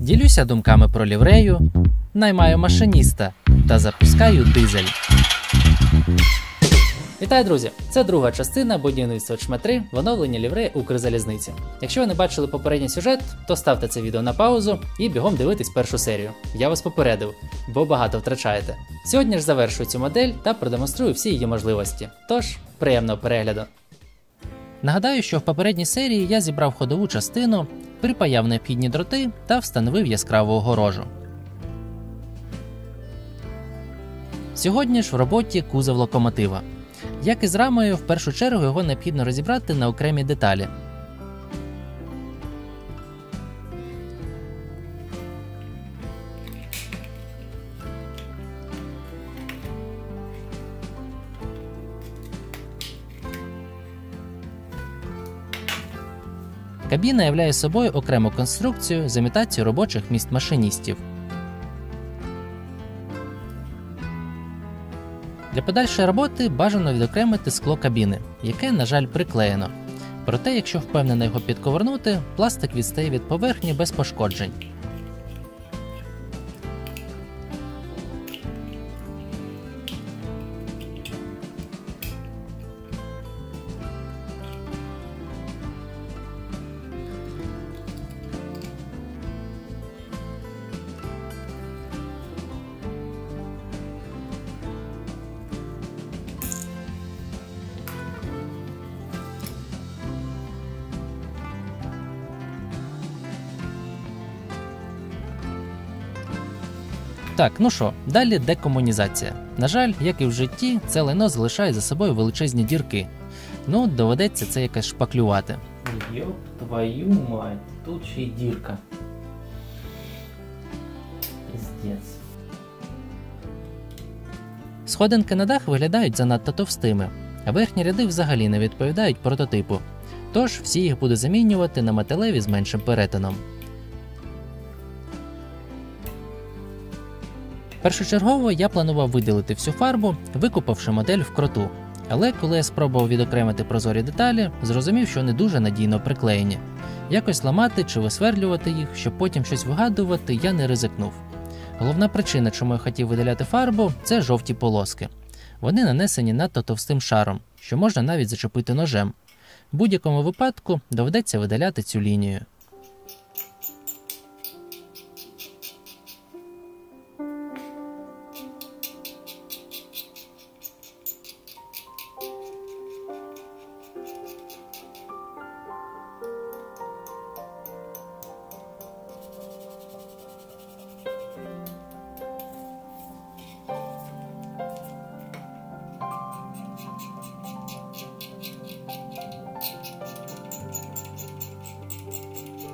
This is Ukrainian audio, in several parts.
Ділюся думками про ліврею, наймаю машиніста та запускаю дизель. Вітаю, друзі! Це друга частина будівництва Чме-3 в оновленні лівреї Укрзалізниці. Якщо ви не бачили попередній сюжет, то ставте це відео на паузу і бігом дивитись першу серію. Я вас попередив, бо багато втрачаєте. Сьогодні ж завершую цю модель та продемонструю всі її можливості. Тож, приємного перегляду! Нагадаю, що в попередній серії я зібрав ходову частину, припаяв необхідні дроти та встановив яскраву огорожу. Сьогодні ж в роботі кузов локомотива. Як і з рамою, в першу чергу його необхідно розібрати на окремі деталі. Кабіна являє собою окрему конструкцію з імітацією робочих місць машиністів. Для подальшої роботи бажано відокремити скло кабіни, яке, на жаль, приклеєно. Проте, якщо впевнено його підковернути, пластик відстає від поверхні без пошкоджень. Так, ну що, далі декомунізація. На жаль, як і в житті, це лайно залишає за собою величезні дірки. Ну, доведеться це якось шпаклювати. Йоп, твою мать, тут ще й дірка. Пиздец. Сходинки на дах виглядають занадто товстими, а верхні ряди взагалі не відповідають прототипу. Тож всі їх буду замінювати на металеві з меншим перетином. Першочергово я планував виділити всю фарбу, викупавши модель в кроту. Але коли я спробував відокремити прозорі деталі, зрозумів, що не дуже надійно приклеєні. Якось ламати чи висверлювати їх, щоб потім щось вигадувати, я не ризикнув. Головна причина, чому я хотів видаляти фарбу – це жовті полоски. Вони нанесені надто товстим шаром, що можна навіть зачепити ножем. В будь-якому випадку доведеться видаляти цю лінію.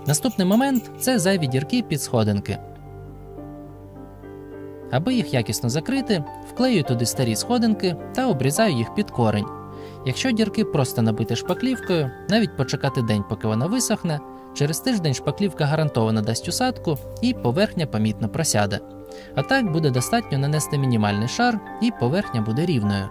Наступний момент – це зайві дірки під сходинки. Аби їх якісно закрити, вклею туди старі сходинки та обрізаю їх під корень. Якщо дірки просто набити шпаклівкою, навіть почекати день, поки вона висохне, через тиждень шпаклівка гарантовано дасть усадку і поверхня помітно просяде. А так буде достатньо нанести мінімальний шар і поверхня буде рівною.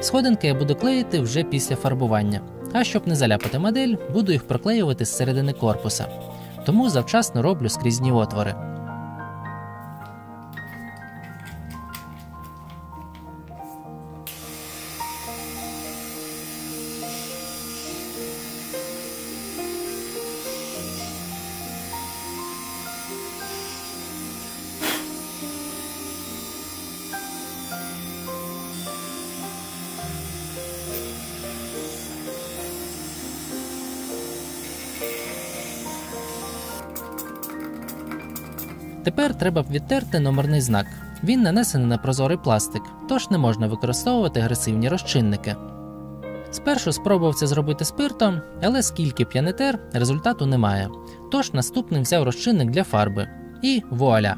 Сходинки я буду клеїти вже після фарбування, а щоб не заляпати модель, буду їх проклеювати з середини корпуса. Тому завчасно роблю скрізні отвори. Тепер треба відтерти номерний знак. Він нанесений на прозорий пластик, тож не можна використовувати агресивні розчинники. Спершу спробував це зробити спиртом, але скільки б я не тер, результату немає. Тож наступним взяв розчинник для фарби. І вуаля!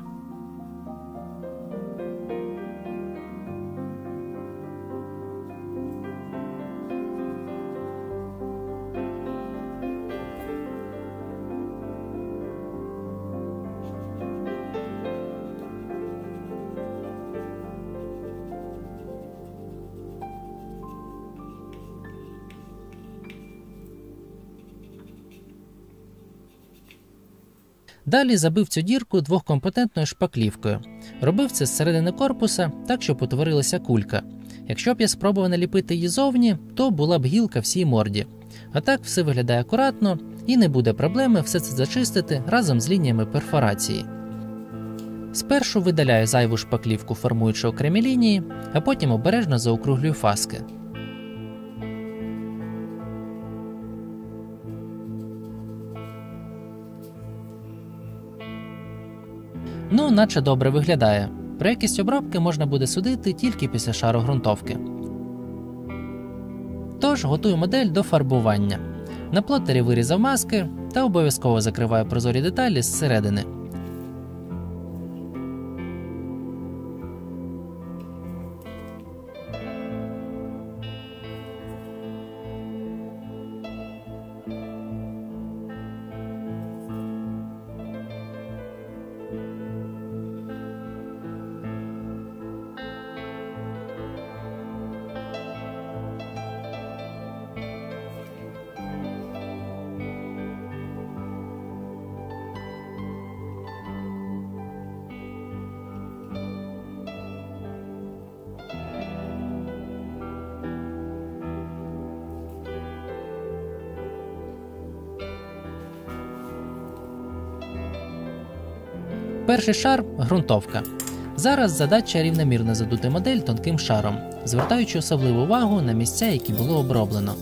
Далі забив цю дірку двохкомпонентною шпаклівкою. Робив це з середини корпуса, так, щоб утворилася кулька. Якщо б я спробував наліпити її зовні, то була б гілка всій морді. А так все виглядає акуратно і не буде проблеми все це зачистити разом з лініями перфорації. Спершу видаляю зайву шпаклівку, формуючи окремі лінії, а потім обережно заокруглюю фаски. Ну, наче добре виглядає. Про якість обробки можна буде судити тільки після шару ґрунтовки. Тож, готую модель до фарбування. На плотері вирізав маски та обов'язково закриваю прозорі деталі зсередини. Перший шар – ґрунтовка. Зараз задача рівномірно задути модель тонким шаром, звертаючи особливу увагу на місця, які було оброблено.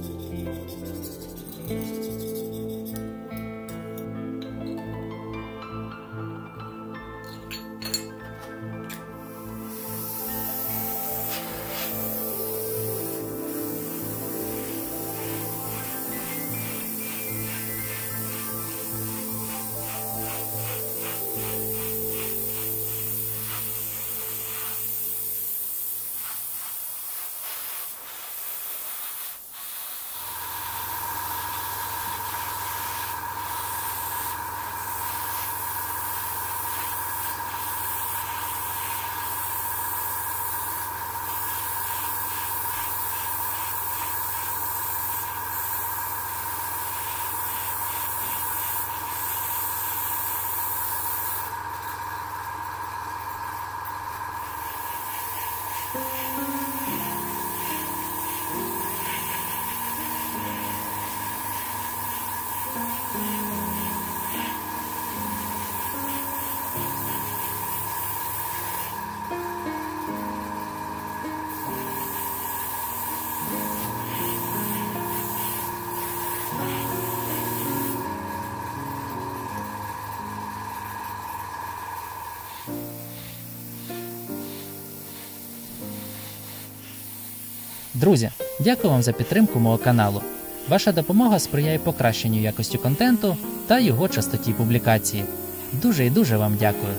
Друзі, дякую вам за підтримку мого каналу. Ваша допомога сприяє покращенню якості контенту та його частоті публікації. Дуже і дуже вам дякую.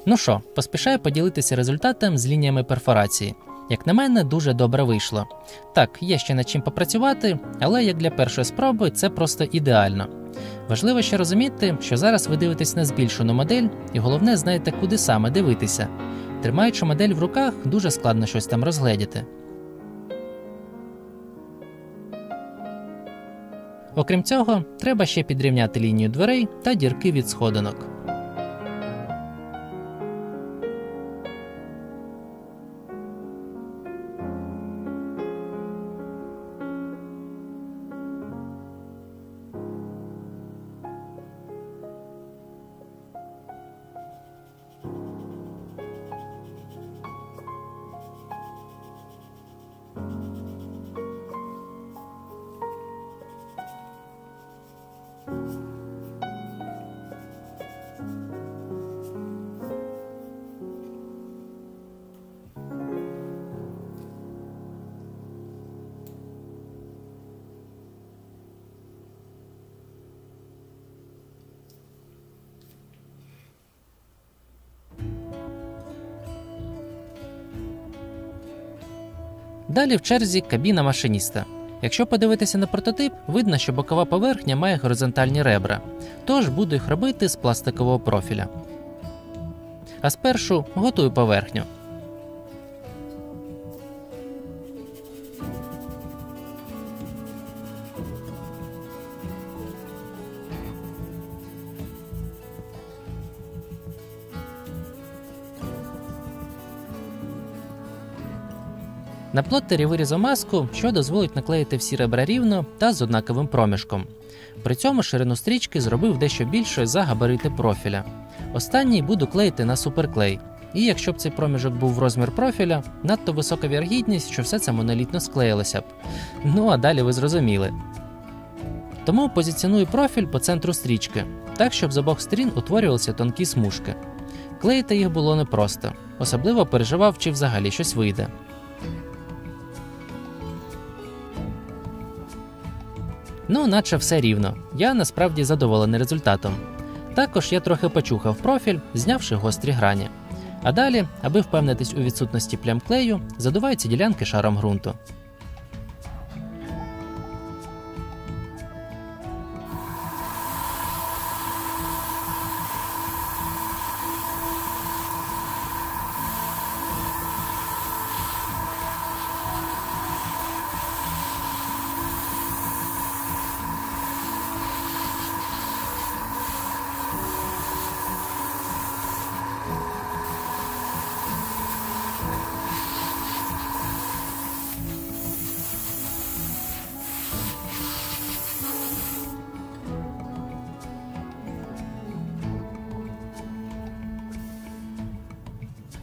Ну що, поспішаю поділитися результатом з лініями перфорації. Як на мене, дуже добре вийшло. Так, є ще над чим попрацювати, але як для першої спроби це просто ідеально. Важливо ще розуміти, що зараз ви дивитесь на збільшену модель, і головне, знаєте, куди саме дивитися. Тримаючи модель в руках, дуже складно щось там розгледіти. Окрім цього, треба ще підрівняти лінію дверей та дірки від сходинок. Далі в черзі кабіна машиніста. Якщо подивитися на прототип, видно, що бокова поверхня має горизонтальні ребра, тож буду їх робити з пластикового профіля. А спершу готую поверхню. На плоттері вирізав маску, що дозволить наклеїти всі ребра рівно та з однаковим проміжком. При цьому ширину стрічки зробив дещо більшою за габарити профіля. Останній буду клеїти на суперклей. І якщо б цей проміжок був в розмір профіля, надто висока вірогідність, що все це монолітно склеїлося б. Ну а далі ви зрозуміли. Тому позиціоную профіль по центру стрічки, так щоб з обох сторін утворювалися тонкі смужки. Клеїти їх було непросто, особливо переживав, чи взагалі щось вийде. Ну, наче все рівно. Я насправді задоволений результатом. Також я трохи почухав профіль, знявши гострі грані. А далі, аби впевнитись у відсутності плям клею, задуваю ці ділянки шаром ґрунту.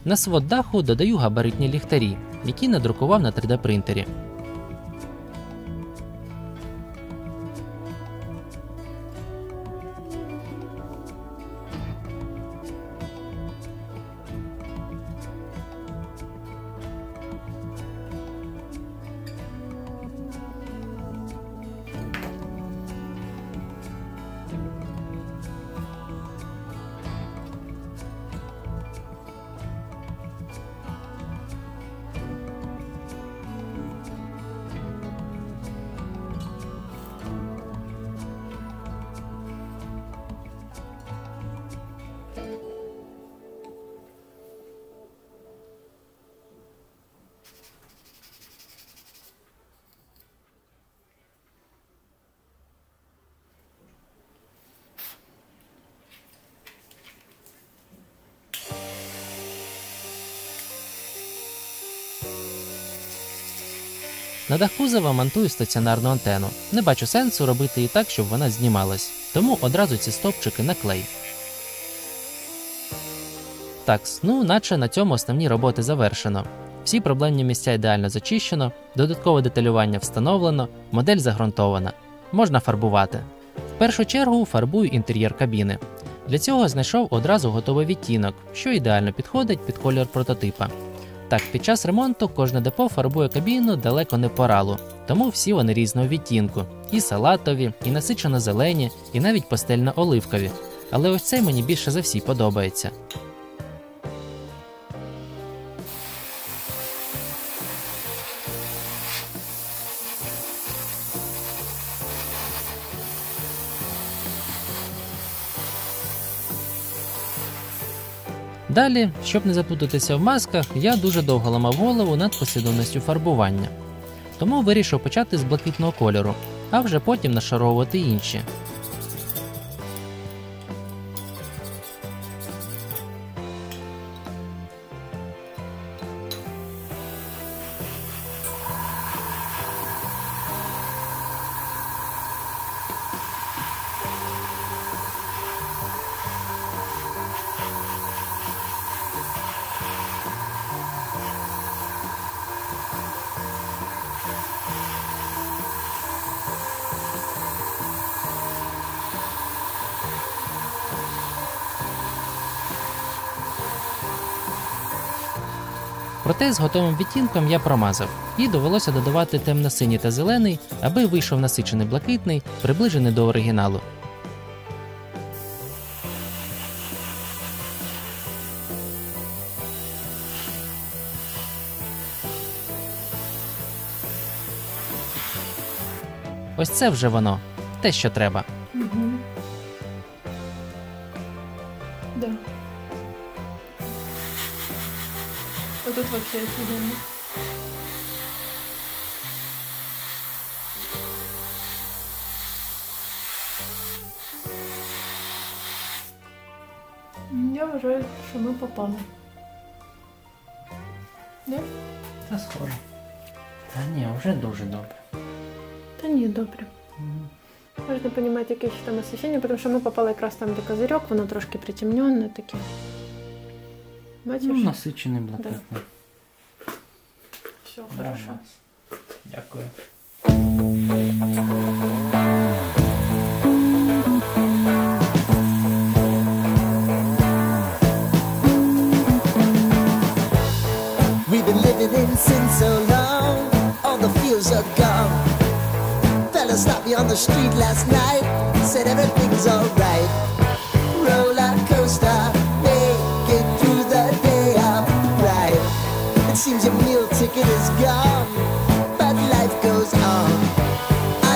На свод даху додаю габаритні ліхтарі, які надрукував на 3D-принтері. На дах кузова монтую стаціонарну антенну. Не бачу сенсу робити її так, щоб вона знімалась. Тому одразу ці стовпчики на клей. Такс, ну наче на цьому основні роботи завершено. Всі проблемні місця ідеально зачищено, додаткове деталювання встановлено, модель загрунтована. Можна фарбувати. В першу чергу фарбую інтер'єр кабіни. Для цього знайшов одразу готовий відтінок, що ідеально підходить під колір прототипа. Так, під час ремонту кожне депо фарбує кабіну далеко не по ралу, тому всі вони різного відтінку. І салатові, і насичено-зелені, і навіть пастельно-оливкові. Але ось цей мені більше за всі подобається. Далі, щоб не заплутатися в масках, я дуже довго ламав голову над послідовністю фарбування. Тому вирішив почати з блакитного кольору, а вже потім нашаровувати інші. Проте з готовим відтінком я промазав, і довелося додавати темно-синій та зелений, аби вийшов насичений блакитний, приближений до оригіналу. Ось це вже воно. Те, що треба. Угу. Да. А тут вообще офигенно. Я вважаю, що ми попали. Да? Це схоже. Та ні, вже дуже добре. Та ні, добре. Можна розуміти, яке ще там освітлення, тому що ми попали якраз там, де козирьок, воно трошки притемнене таке. Бачиш? Ну, насичений блакитний. Да. Все, хорошо. Дякую. We've been living in sin so long, all the feels are gone. Fella stopped me on the street last night, said everything's alright. Roller coaster, make it through the day upright. It seems your meal ticket is gone, but life goes on.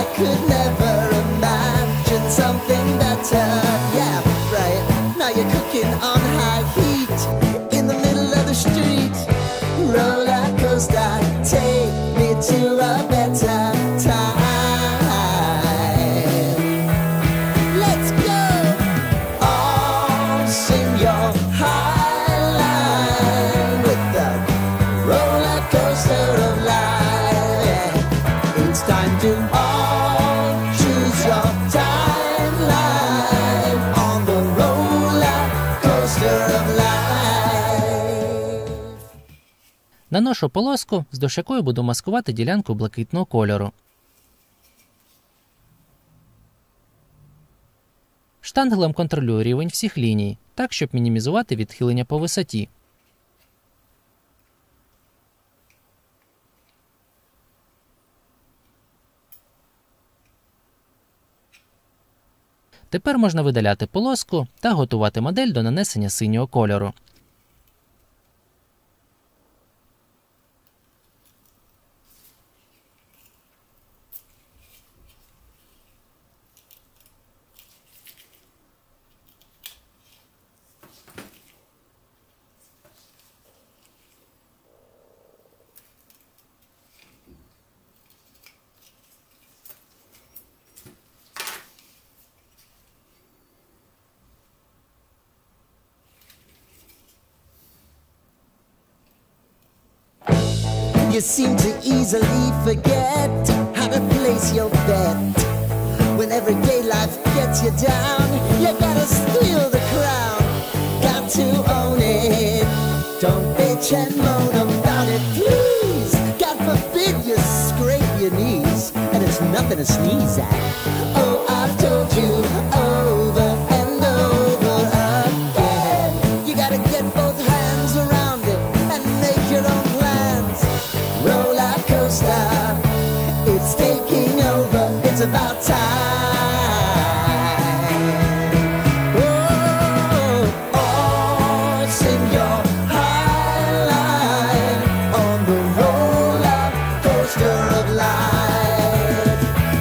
I could never imagine something better. Yeah, right. Now you're cooking on high heat in the middle of the street. Roller coaster, take me to a better time. Let's go. All sing your high line with the roller coaster of life. It's time to all choose your timeline on the roller coaster of life. Наношу полоску, з дощакою буду маскувати ділянку блакитного кольору. Штангелем контролюю рівень всіх ліній, так, щоб мінімізувати відхилення по висоті. Тепер можна видаляти полоску та готувати модель до нанесення синього кольору. You seem to easily forget how to place your bet. When everyday life gets you down, you gotta steal the crown. Got to own it. Don't bitch and moan about it, please. God forbid you scrape your knees, and it's nothing to sneeze at. Oh, I've told you over and over again. You gotta get both hands around it and make your own plans. Roller coaster, it's taking over, it's about time. Oh, sing your high line on the roller coaster of life.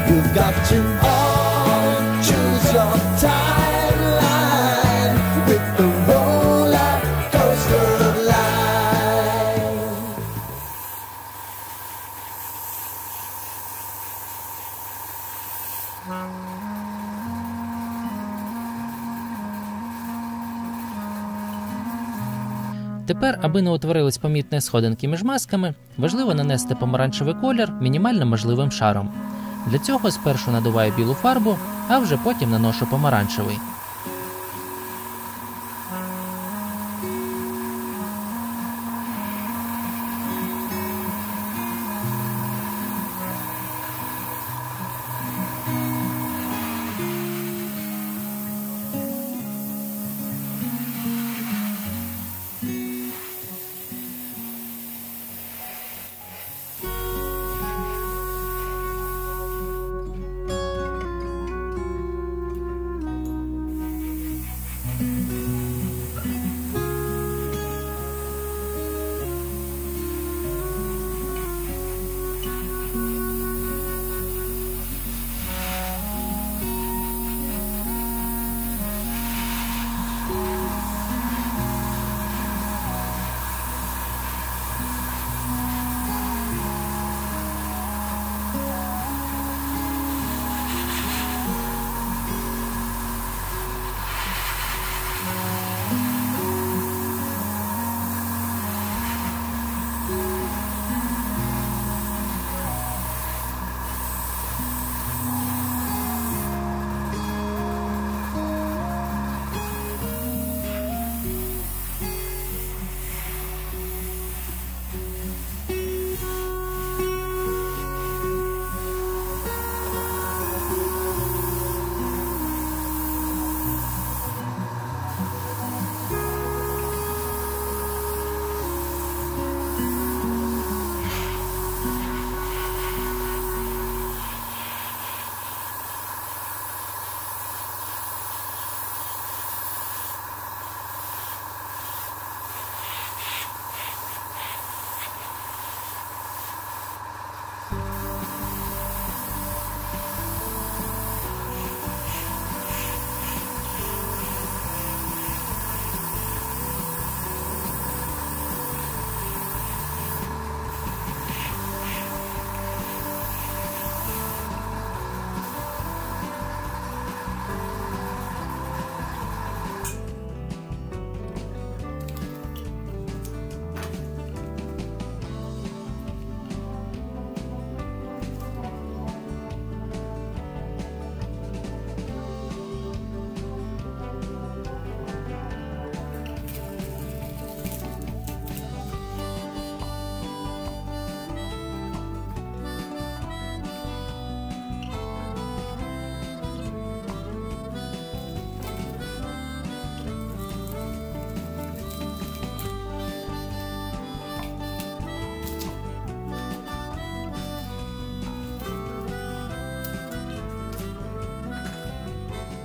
You've got to all choose your timeline with the roller coaster of life. Тепер, аби не утворились помітні сходинки між масками, важливо нанести помаранчевий колір мінімально можливим шаром. Для цього спершу надуваю білу фарбу, а вже потім наношу помаранчевий.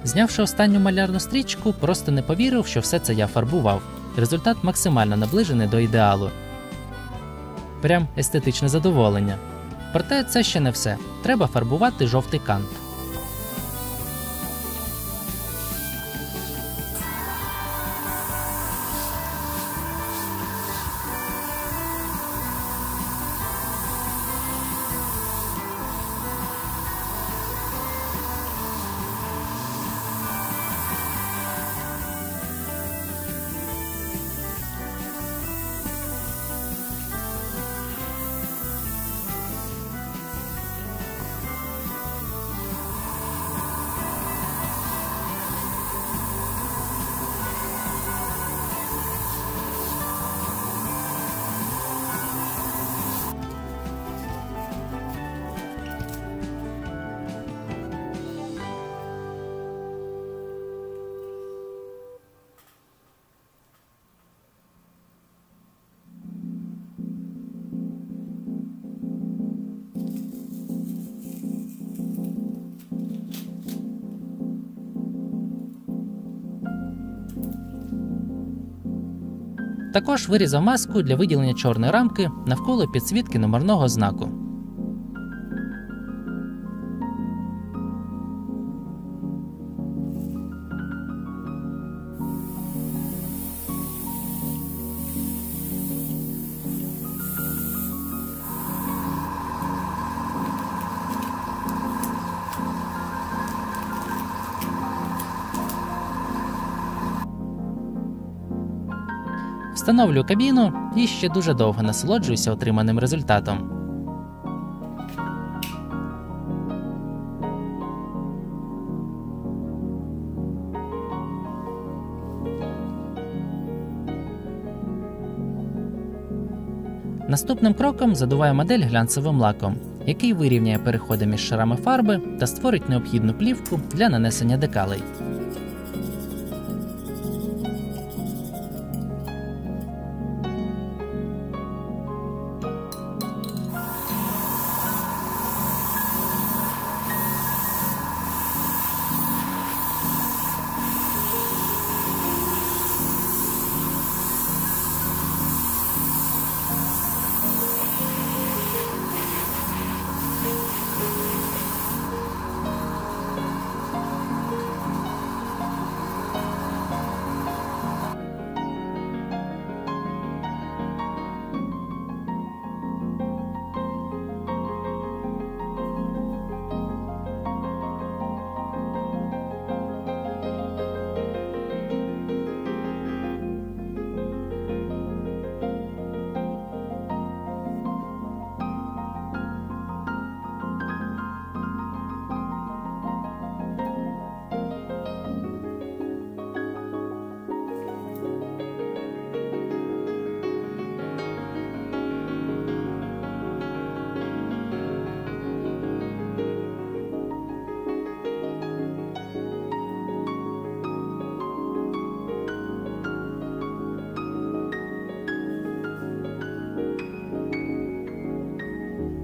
Знявши останню малярну стрічку, просто не повірив, що все це я фарбував. Результат максимально наближений до ідеалу. Прям естетичне задоволення. Проте це ще не все. Треба фарбувати жовтий кант. Також вирізав маску для виділення чорної рамки навколо підсвітки номерного знаку. Встановлюю кабіну і ще дуже довго насолоджуюся отриманим результатом. Наступним кроком задуваю модель глянцевим лаком, який вирівняє переходи між шарами фарби та створить необхідну плівку для нанесення декалей.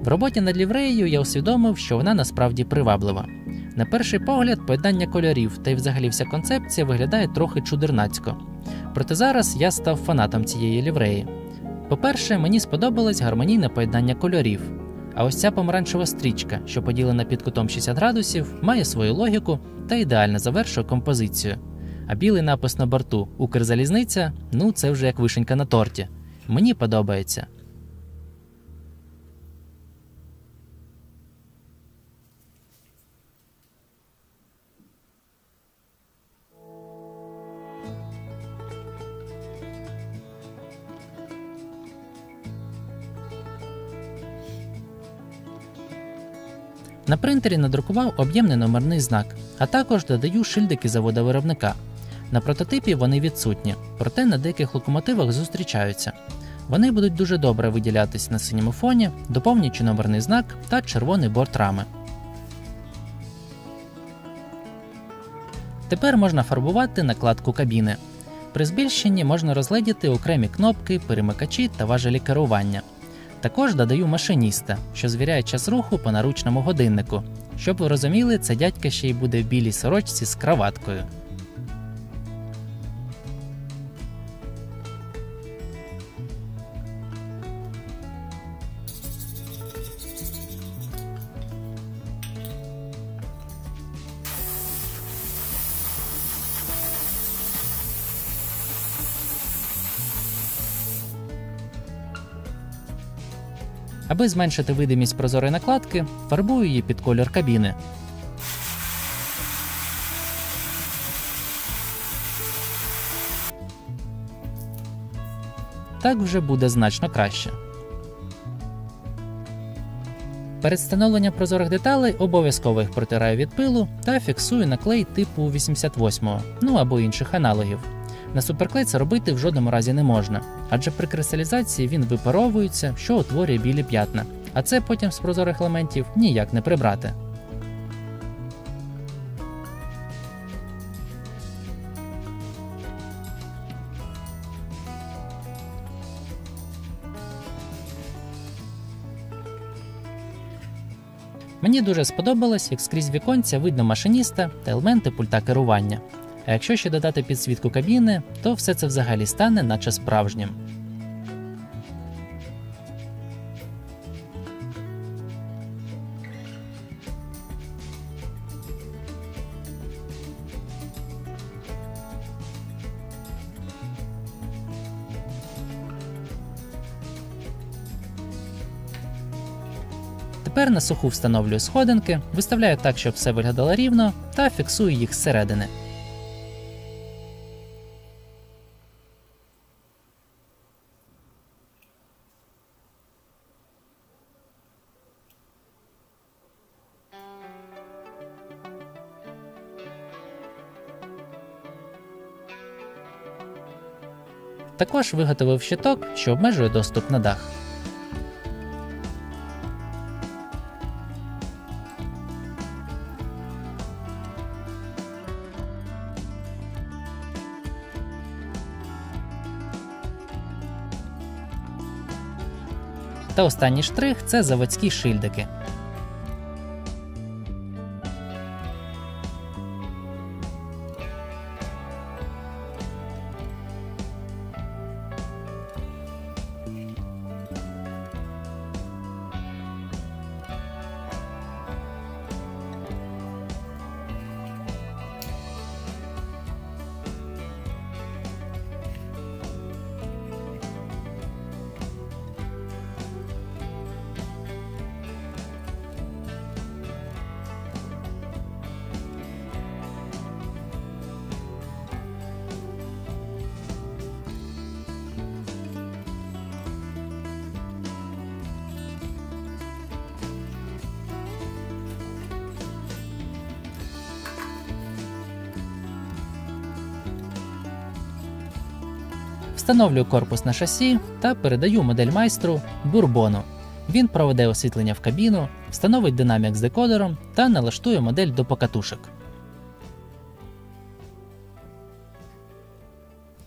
В роботі над лівреєю я усвідомив, що вона насправді приваблива. На перший погляд, поєднання кольорів та й взагалі вся концепція виглядає трохи чудернацько. Проте зараз я став фанатом цієї лівреї. По-перше, мені сподобалось гармонійне поєднання кольорів. А ось ця помаранчева стрічка, що поділена під кутом 60 градусів, має свою логіку та ідеально завершує композицію. А білий напис на борту «Укрзалізниця» – ну це вже як вишенька на торті. Мені подобається. На принтері надрукував об'ємний номерний знак, а також додаю шильдики завода-виробника. На прототипі вони відсутні, проте на деяких локомотивах зустрічаються. Вони будуть дуже добре виділятись на синьому фоні, доповнюючи номерний знак та червоний борт рами. Тепер можна фарбувати накладку кабіни. При збільшенні можна розгледіти окремі кнопки, перемикачі та важелі керування. Також додаю машиніста, що звіряє час руху по наручному годиннику. Щоб ви розуміли, це дядька ще й буде в білій сорочці з краваткою. Аби зменшити видимість прозорої накладки, фарбую її під колір кабіни. Так вже буде значно краще. Перед встановленням прозорих деталей обов'язково їх протираю від пилу та фіксую на клей типу 88-го, ну або інших аналогів. На суперклей це робити в жодному разі не можна, адже при кристалізації він випаровується, що утворює білі п'ятна, а це потім з прозорих елементів ніяк не прибрати. Мені дуже сподобалось, як скрізь віконця видно машиніста та елементи пульта керування. А якщо ще додати підсвітку кабіни, то все це взагалі стане наче справжнім. Тепер на суху встановлюю сходинки, виставляю так, щоб все виглядало рівно, та фіксую їх зсередини. Також виготовив щиток, що обмежує доступ на дах. Та останній штрих – це заводські шильдики. Встановлюю корпус на шасі та передаю модель майстру Бурбону. Він проведе освітлення в кабіну, встановить динамік з декодером та налаштує модель до покатушок.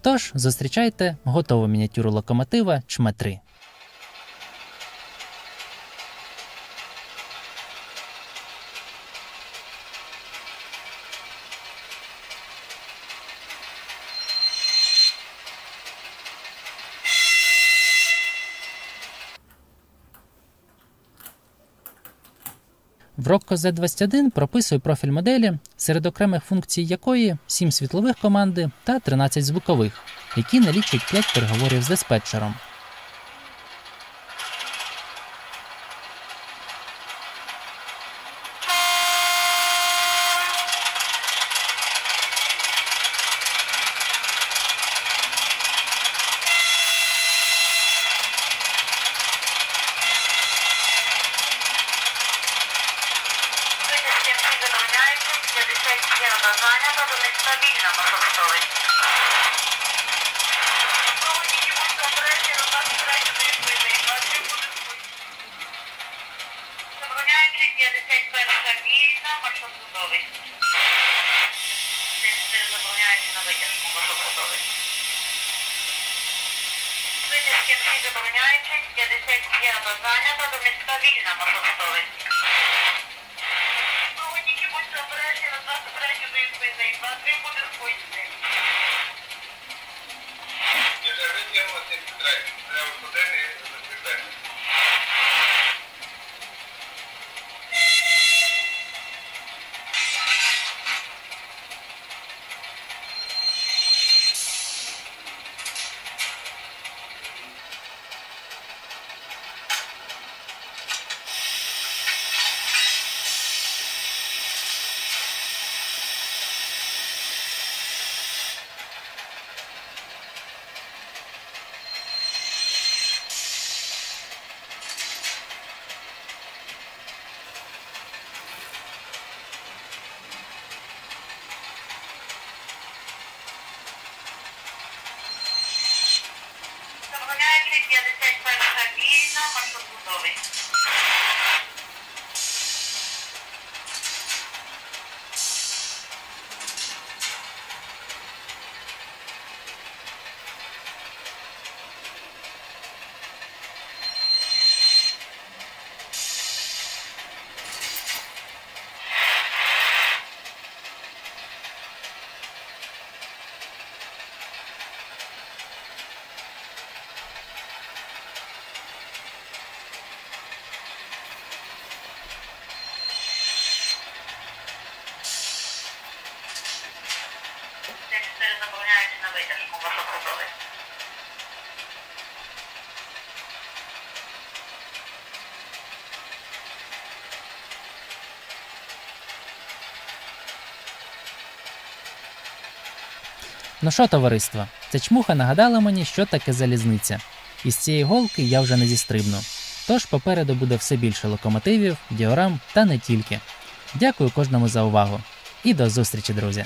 Тож, зустрічайте готову мініатюру локомотива ЧМ-3. В Rocco Z21 прописую профіль моделі, серед окремих функцій якої 7 світлових команди та 13 звукових, які налічують 5 переговорів з диспетчером. Витязки всі забороняючи, 55 зайнята, до міста вільна, маршрут готовий. Проводники, будьте обережні, на 23 виїзди, 2-3 буде в поїзді. Вже витягнулося, треба години закріпити. Забороняючи, 51 вільна, маршрут готовий. Забороняючи на витяжку, маршрут готовий. Ну що, товариство, ця чмуха нагадала мені, що таке залізниця. Із цієї голки я вже не зістрибну. Тож попереду буде все більше локомотивів, діорам та не тільки. Дякую кожному за увагу. І до зустрічі, друзі!